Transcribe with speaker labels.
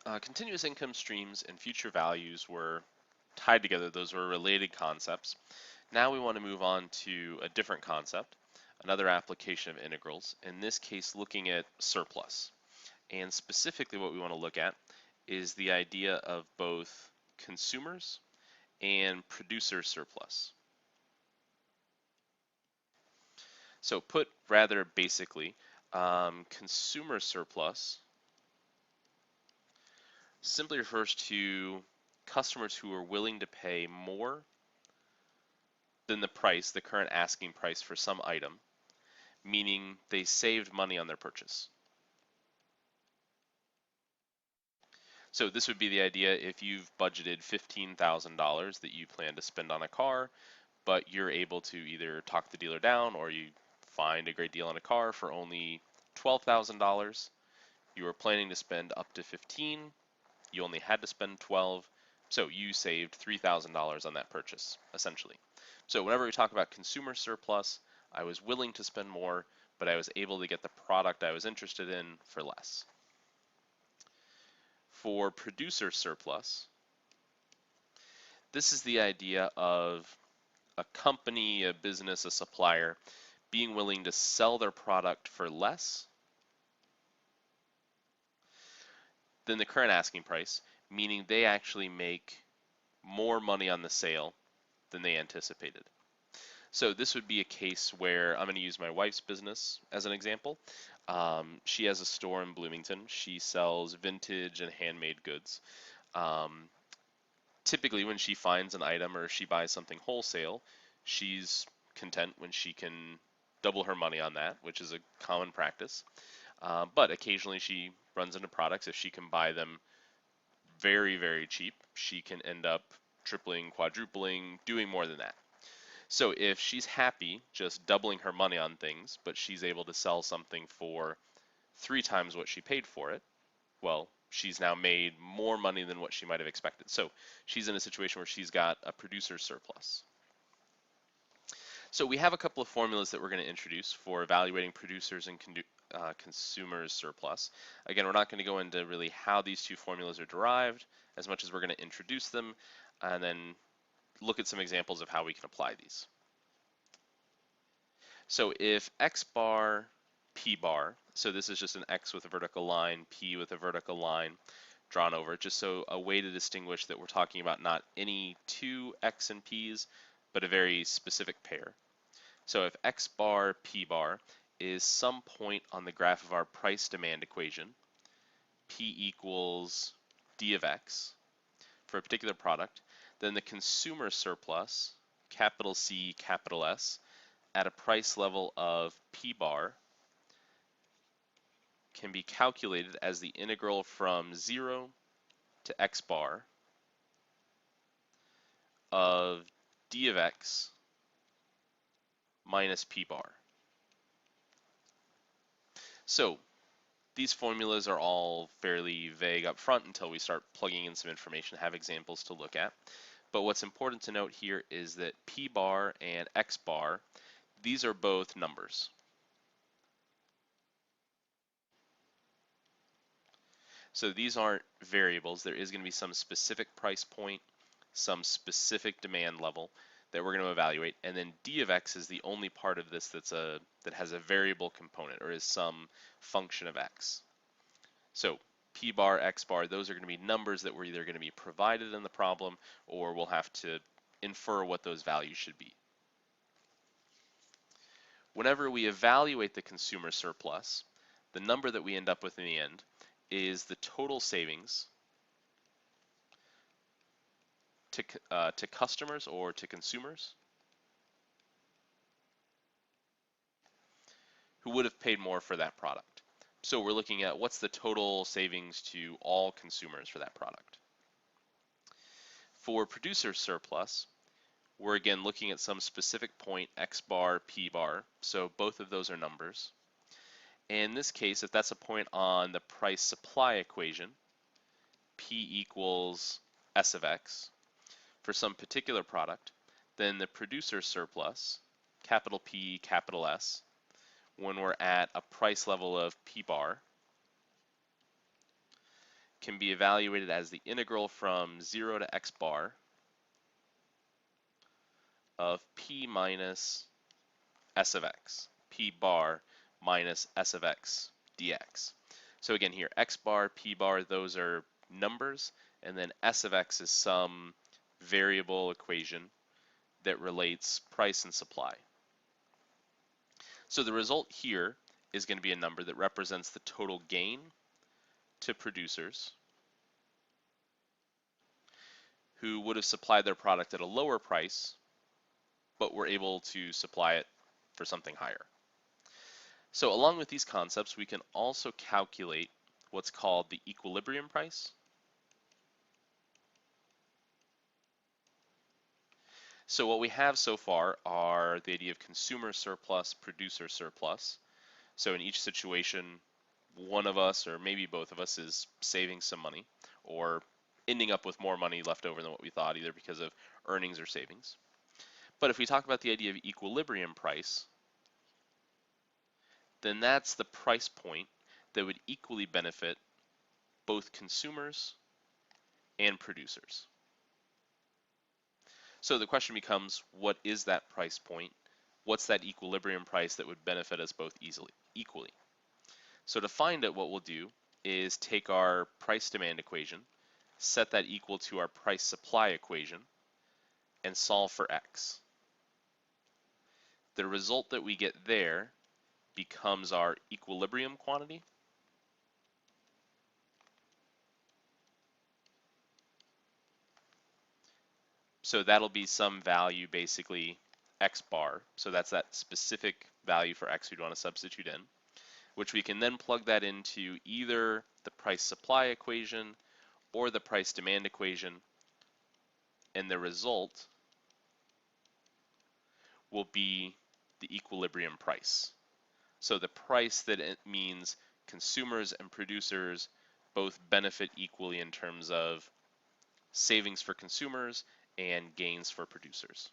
Speaker 1: Continuous income streams and future values were tied together. Those were related concepts. Now we want to move on to a different concept, another application of integrals, in this case looking at surplus. And specifically what we want to look at is the idea of both consumers and producer surplus. So put rather basically, consumer surplus simply refers to customers who are willing to pay more than the price, the current asking price for some item, meaning they saved money on their purchase. So this would be the idea if you've budgeted $15,000 that you plan to spend on a car, but you're able to either talk the dealer down or you find a great deal on a car for only $12,000. You were planning to spend up to 15, you only had to spend 12, so you saved $3,000 on that purchase, essentially. So whenever we talk about consumer surplus, I was willing to spend more, but I was able to get the product I was interested in for less. For producer surplus, this is the idea of a company, a business, a supplier being willing to sell their product for less than the current asking price, meaning they actually make more money on the sale than they anticipated. So this would be a case where I'm going to use my wife's business as an example. She has a store in Bloomington. She sells vintage and handmade goods. Typically, when she finds an item or she buys something wholesale, she's content when she can double her money on that, which is a common practice. But occasionally she runs into products. If she can buy them very, very cheap, she can end up tripling, quadrupling, doing more than that. So if she's happy just doubling her money on things, but she's able to sell something for 3 times what she paid for it, well, she's now made more money than what she might have expected. So she's in a situation where she's got a producer surplus. So we have a couple of formulas that we're going to introduce for evaluating producers and consumers surplus. Again, we're not going to go into really how these two formulas are derived as much as we're going to introduce them and then look at some examples of how we can apply these. So if x bar, p bar, so this is just an x with a vertical line, p with a vertical line drawn over, just so a way to distinguish that we're talking about not any two x and p's, but a very specific pair. So if x bar, p bar is some point on the graph of our price demand equation, p equals d of x for a particular product, then the consumer surplus, capital C, capital S, at a price level of p bar can be calculated as the integral from 0 to x bar of d of x minus p bar. So these formulas are all fairly vague up front until we start plugging in some information, have examples to look at. But what's important to note here is that p bar and x bar, these are both numbers. So these aren't variables. There is going to be some specific price point, some specific demand level that we're going to evaluate, and then d of x is the only part of this that has a variable component or is some function of x. So p bar, x bar, those are going to be numbers that we're either going to be provided in the problem or we'll have to infer what those values should be. Whenever we evaluate the consumer surplus, the number that we end up with in the end is the total savings to customers or to consumers who would have paid more for that product. So we're looking at what's the total savings to all consumers for that product. For producer surplus, we're again looking at some specific point, x bar, p bar, so both of those are numbers. In this case, if that's a point on the price supply equation, P equals S of X, for some particular product, then the producer surplus, capital P, capital S, when we're at a price level of P bar, can be evaluated as the integral from 0 to x bar of p minus s of x, p bar minus s of x dx. So again here, x bar, p bar, those are numbers, and then s of x is some variable equation that relates price and supply. So the result here is going to be a number that represents the total gain to producers who would have supplied their product at a lower price, but were able to supply it for something higher. So along with these concepts, we can also calculate what's called the equilibrium price. So what we have so far are the idea of consumer surplus, producer surplus. So in each situation, one of us or maybe both of us is saving some money or ending up with more money left over than what we thought, either because of earnings or savings. But if we talk about the idea of equilibrium price, then that's the price point that would equally benefit both consumers and producers. So the question becomes, what is that price point? What's that equilibrium price that would benefit us both equally? So to find it, what we'll do is take our price demand equation, set that equal to our price supply equation, and solve for x. The result that we get there becomes our equilibrium quantity. So that'll be some value, basically x bar. So that's that specific value for x we'd want to substitute in, which we can then plug that into either the price supply equation or the price demand equation, and the result will be the equilibrium price. So the price that it means consumers and producers both benefit equally in terms of savings for consumers and gains for producers.